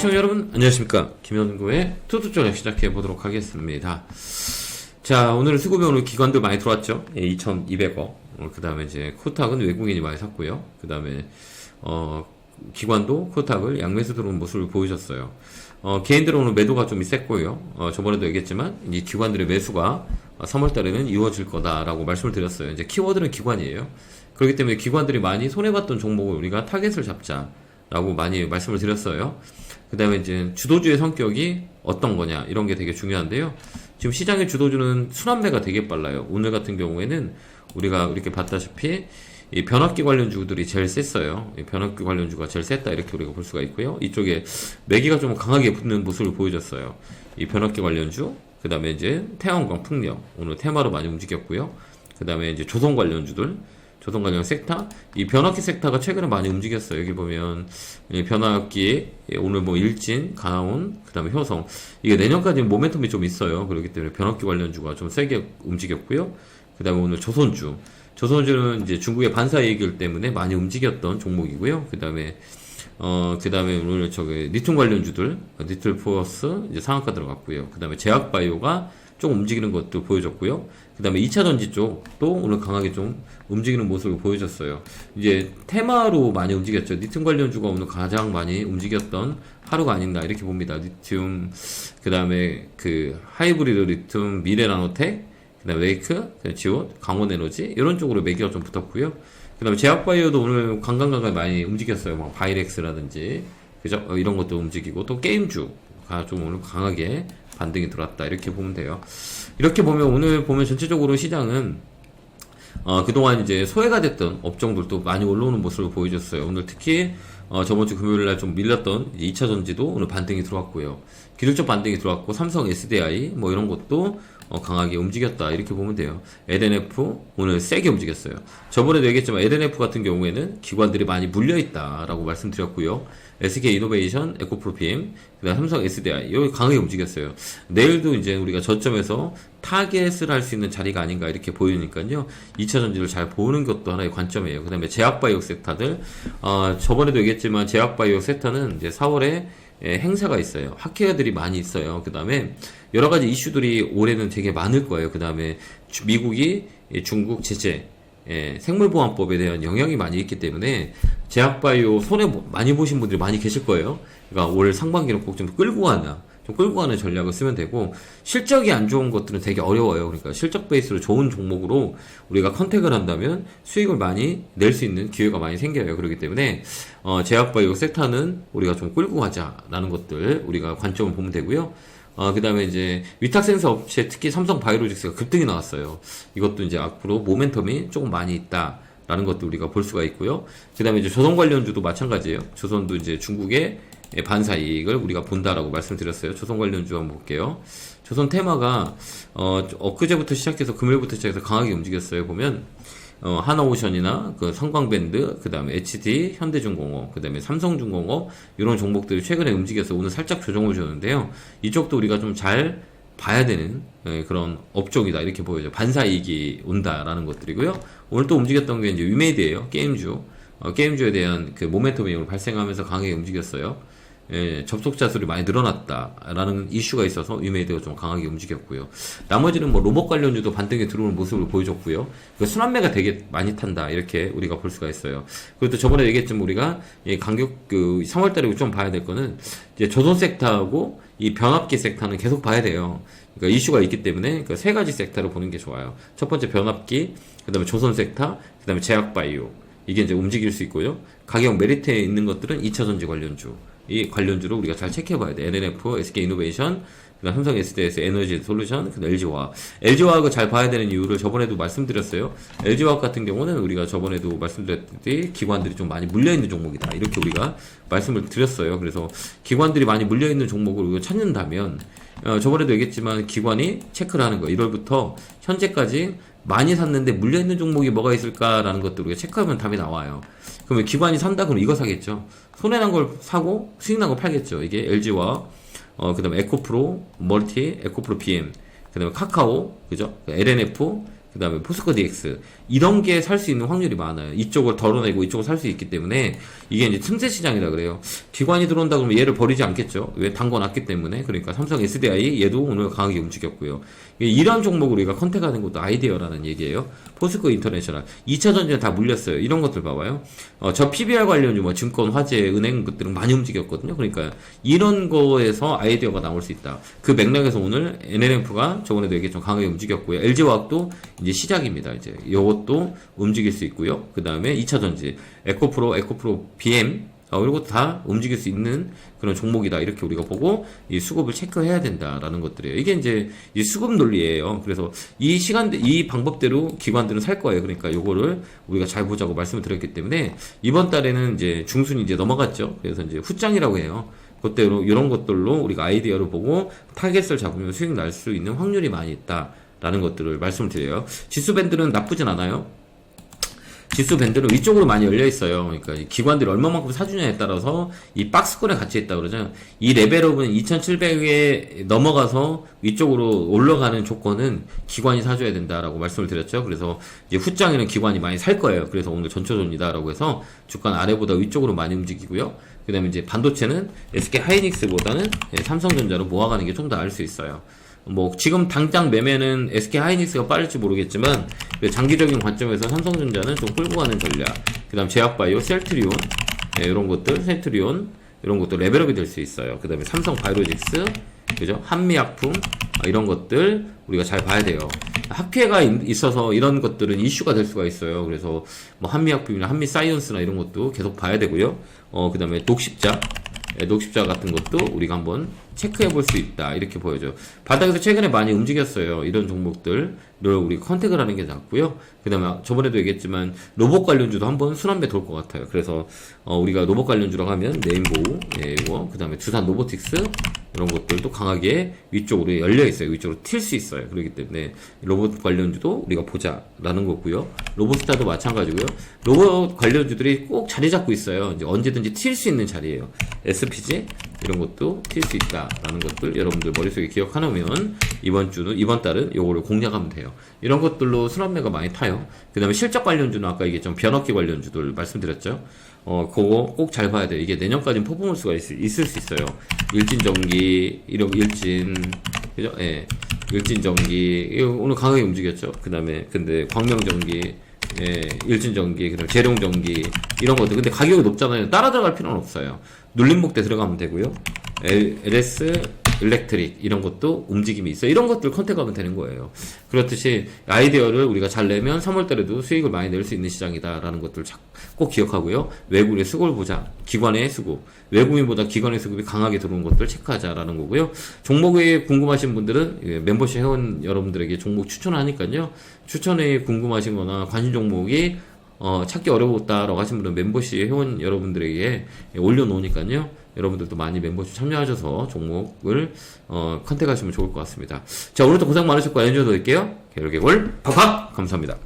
시청자 여러분 안녕하십니까. 김현구의 투투전략 시작해 보도록 하겠습니다. 자, 오늘 수급에 오늘 기관들 많이 들어왔죠. 2200억. 그 다음에 이제 코탁은 외국인이 많이 샀고요. 그 다음에 기관도 코탁을 양매수 들어오는 모습을 보여줬어요. 개인들은 오늘 매도가 좀 셌고요. 저번에도 얘기했지만 이 기관들의 매수가 3월달에는 이루어질 거다라고 말씀을 드렸어요. 이제 키워드는 기관이에요. 그렇기 때문에 기관들이 많이 손해봤던 종목을 우리가 타겟을 잡자라고 많이 말씀을 드렸어요. 그 다음에 이제 주도주의 성격이 어떤 거냐 이런 게 되게 중요한데요. 지금 시장의 주도주는 순환매가 되게 빨라요. 오늘 같은 경우에는 우리가 이렇게 봤다시피 이 변압기 관련주들이 제일 셌어요. 이 변압기 관련주가 제일 셌다 이렇게 우리가 볼 수가 있고요. 이쪽에 매기가 좀 강하게 붙는 모습을 보여줬어요. 이 변압기 관련주, 그 다음에 이제 태양광, 풍력 오늘 테마로 많이 움직였고요. 그 다음에 이제 조선 관련주들, 조선 관련 섹터, 이 변압기 섹터가 최근에 많이 움직였어요. 여기 보면 이 변압기 오늘 뭐 일진, 가온, 그 다음에 효성 이게 내년까지 모멘텀이 좀 있어요. 그렇기 때문에 변압기 관련주가 좀 세게 움직였고요. 그 다음에 오늘 조선주는 이제 중국의 반사 얘기 때문에 많이 움직였던 종목이고요. 그 다음에 오늘 저기 리튬 관련주들, 니틀 포어스 이제 상한가 들어갔고요. 그 다음에 제약바이오가 좀 움직이는 것도 보여줬고요. 그 다음에 2차전지 쪽도 오늘 강하게 좀 움직이는 모습을 보여줬어요. 이제 테마로 많이 움직였죠. 리튬 관련주가 오늘 가장 많이 움직였던 하루가 아닌가 이렇게 봅니다. 리튬, 그 다음에 그 하이브리드 리튬, 미래나노텍, 그 다음에 웨이크, 지옷, 강원에너지 이런 쪽으로 매기가 좀 붙었고요. 그 다음에 제약바이오도 오늘 강강강하게 많이 움직였어요. 막 바이렉스라든지 그죠? 이런 것도 움직이고 또 게임주가 좀 오늘 강하게 반등이 들어왔다 이렇게 보면 돼요. 이렇게 보면 오늘 보면 전체적으로 시장은 그동안 이제 소외가 됐던 업종들도 많이 올라오는 모습을 보여줬어요. 오늘 특히 저번주 금요일날 좀 밀렸던 2차전지도 오늘 반등이 들어왔고요. 기술적 반등이 들어왔고 삼성 SDI 뭐 이런 것도 강하게 움직였다 이렇게 보면 돼요. LNF 오늘 세게 움직였어요. 저번에도 얘기했지만 LNF 같은 경우에는 기관들이 많이 물려있다라고 말씀드렸고요. SK이노베이션, 에코프로피엠, 그다음 삼성 SDI 여기 강하게 움직였어요. 내일도 이제 우리가 저점에서 타겟을 할 수 있는 자리가 아닌가 이렇게 보이니까요. 2차전지를 잘 보는 것도 하나의 관점이에요. 그 다음에 제약바이오 섹터들 저번에도 얘기했지만 제약바이오 섹터는 이제 4월에 행사가 있어요. 학회들이 많이 있어요. 그 다음에 여러 가지 이슈들이 올해는 되게 많을 거예요. 그 다음에 미국이 중국 제재, 생물보안법에 대한 영향이 많이 있기 때문에 제약바이오 손해 많이 보신 분들이 많이 계실 거예요. 그러니까 올 상반기는 꼭 좀 끌고 가는 전략을 쓰면 되고 실적이 안 좋은 것들은 되게 어려워요. 그러니까 실적 베이스로 좋은 종목으로 우리가 컨택을 한다면 수익을 많이 낼 수 있는 기회가 많이 생겨요. 그렇기 때문에 제약바이오 섹터는 우리가 좀 끌고 가자라는 것들 우리가 관점을 보면 되고요. 그 다음에 이제 위탁 센서 업체 특히 삼성 바이오로직스가 급등이 나왔어요. 이것도 이제 앞으로 모멘텀이 조금 많이 있다라는 것도 우리가 볼 수가 있고요. 그 다음에 이제 조선 관련주도 마찬가지예요. 조선도 이제 중국의 반사 이익을 우리가 본다라고 말씀드렸어요. 조선 관련주 한번 볼게요. 조선 테마가 엊그제부터 시작해서 금요일부터 시작해서 강하게 움직였어요. 보면 하나오션이나 그 성광밴드, 그 다음에 HD, 현대중공업, 그 다음에 삼성중공업 이런 종목들이 최근에 움직여서 오늘 살짝 조정을 줬는데요. 이쪽도 우리가 좀 잘 봐야 되는 그런 업종이다 이렇게 보여요. 반사이익이 온다라는 것들이고요. 오늘 또 움직였던 게 이제 위메이드예요. 게임주. 게임주에 대한 그 모멘텀이 오늘 발생하면서 강하게 움직였어요. 접속자 수를 많이 늘어났다라는 이슈가 있어서 위메이드가 좀 강하게 움직였고요. 나머지는 뭐 로봇 관련주도 반등에 들어오는 모습을 보여줬고요. 그 순환매가 되게 많이 탄다 이렇게 우리가 볼 수가 있어요. 그리고 또 저번에 얘기했지만 우리가 간격 3월달에 좀 봐야 될 거는 이제 조선 섹터하고 이 변압기 섹터는 계속 봐야 돼요. 그러니까 이슈가 있기 때문에 그 세 가지 섹터로 보는 게 좋아요. 첫 번째 변압기, 그다음에 조선 섹터, 그다음에 제약바이오 이게 이제 움직일 수 있고요. 가격 메리트에 있는 것들은 2차전지 관련주. 이 관련주로 우리가 잘 체크해봐야 돼. LNF, SK이노베이션, 그다음 삼성 SDS, 에너지 솔루션, 그다음 LG화학. LG화학을 잘 봐야 되는 이유를 저번에도 말씀드렸어요. LG화학 같은 경우는 우리가 저번에도 말씀드렸듯이 기관들이 좀 많이 물려있는 종목이다. 이렇게 우리가 말씀을 드렸어요. 그래서 기관들이 많이 물려있는 종목을 우리가 찾는다면 저번에도 얘기했지만 기관이 체크를 하는 거. 1월부터 현재까지 많이 샀는데 물려있는 종목이 뭐가 있을까라는 것들 우리가 체크하면 답이 나와요. 그러면 기관이 산다 그러면 이거 사겠죠. 손해난 걸 사고 수익난 걸 팔겠죠. 이게 LG와 그 다음에 에코프로 멀티, 에코프로 BM, 그 다음에 카카오, 그죠? LNF, 그 그 다음에 포스코 DX 이런 게 살 수 있는 확률이 많아요. 이쪽을 덜어내고 이쪽을 살 수 있기 때문에 이게 이제 틈새 시장이라 그래요. 기관이 들어온다 그러면 얘를 버리지 않겠죠. 왜 담궈놨기 때문에. 그러니까 삼성 SDI 얘도 오늘 강하게 움직였고요. 이런 종목을 우리가 컨택하는 것도 아이디어라는 얘기예요. 포스코 인터내셔널 2차전지는 다 물렸어요. 이런 것들 봐봐요. 저 PBR 관련 뭐 증권, 화재, 은행 것들은 많이 움직였거든요. 그러니까 이런 거에서 아이디어가 나올 수 있다. 그 맥락에서 오늘 NLMF가 저번에도 얘기 좀 강하게 움직였고요. LG화학도 이제 시작입니다. 이제 이것도 움직일 수 있고요. 그 다음에 2차전지 에코프로 BM 이런 것도 다 움직일 수 있는 그런 종목이다. 이렇게 우리가 보고 이 수급을 체크해야 된다라는 것들이에요. 이게 이제 이 수급 논리예요. 그래서 이 방법대로 기관들은 살 거예요. 그러니까 요거를 우리가 잘 보자고 말씀을 드렸기 때문에 이번 달에는 이제 중순이 이제 넘어갔죠. 그래서 이제 후장이라고 해요. 그때로 이런 것들로 우리가 아이디어를 보고 타겟을 잡으면 수익 날 수 있는 확률이 많이 있다라는 것들을 말씀을 드려요. 지수 밴드는 나쁘진 않아요. 지수 밴드는 위쪽으로 많이 열려 있어요. 그러니까 기관들이 얼마만큼 사주냐에 따라서 이 박스권에 같이 있다 그러죠. 이 레벨업은 2,700에 넘어가서 위쪽으로 올라가는 조건은 기관이 사줘야 된다라고 말씀을 드렸죠. 그래서 이제 후장에는 기관이 많이 살 거예요. 그래서 오늘 전초전이다라고 해서 주가는 아래보다 위쪽으로 많이 움직이고요. 그 다음에 이제 반도체는 SK 하이닉스보다는 삼성전자로 모아가는 게 좀 더 나을 수 있어요. 뭐 지금 당장 매매는 SK 하이닉스가 빠를지 모르겠지만 장기적인 관점에서 삼성전자는 좀 끌고 가는 전략. 그다음 제약바이오, 셀트리온 이런 것들, 셀트리온 이런 것도 레벨업이 될 수 있어요. 그다음에 삼성 바이오로직스, 그죠? 한미약품 이런 것들 우리가 잘 봐야 돼요. 학회가 있어서 이런 것들은 이슈가 될 수가 있어요. 그래서 뭐 한미약품이나 한미사이언스나 이런 것도 계속 봐야 되고요. 그다음에 녹십자 같은 것도 우리가 한번 체크해 볼 수 있다. 이렇게 보여줘요. 바닥에서 최근에 많이 움직였어요. 이런 종목들을 우리 컨택을 하는 게 낫고요. 그 다음에 저번에도 얘기했지만 로봇 관련주도 한번 순환배 돌 것 같아요. 그래서 우리가 로봇 관련주라고 하면 네임보우, 그 다음에 두산 로보틱스 이런 것들도 강하게 위쪽으로 열려 있어요. 위쪽으로 튈 수 있어요. 그렇기 때문에 로봇 관련주도 우리가 보자라는 거고요. 로봇스타도 마찬가지고요. 로봇 관련주들이 꼭 자리 잡고 있어요. 이제 언제든지 튈 수 있는 자리예요. SPG 이런 것도 튈 수 있다라는 것들 여러분들 머릿속에 기억하놓으면 이번 달은 요거를 공략하면 돼요. 이런 것들로 순환매가 많이 타요. 그 다음에 실적 관련주는 아까 이게 좀 변압기 관련주들 말씀드렸죠. 그거 꼭 잘 봐야 돼요. 이게 내년까지는 퍼포먼스가 있을 수 있어요. 일진전기, 그죠? 예. 일진전기, 오늘 강하게 움직였죠. 그 다음에, 근데 광명전기, 일진전기, 그 다음에 재룡전기, 이런 것들. 근데 가격이 높잖아요. 따라 들어갈 필요는 없어요. 눌림목대 들어가면 되고요. LS, 일렉트릭 이런 것도 움직임이 있어요. 이런 것들 컨택하면 되는 거예요. 그렇듯이 아이디어를 우리가 잘 내면 3월달에도 수익을 많이 낼 수 있는 시장이다라는 것들 꼭 기억하고요. 외국인의 수급을 보자. 기관의 수급. 외국인보다 기관의 수급이 강하게 들어온 것들 체크하자라는 거고요. 종목에 궁금하신 분들은 멤버십 회원 여러분들에게 종목 추천하니까요. 추천에 궁금하신 거나 관심 종목이 찾기 어려웠다라고 하신 분은 멤버십 회원 여러분들에게 올려놓으니까요. 여러분들도 많이 멤버십 참여하셔서 종목을 컨택하시면 좋을 것 같습니다. 자, 오늘도 고생 많으셨고 엔조이 드릴게요. 개롤개골 팍팍 감사합니다.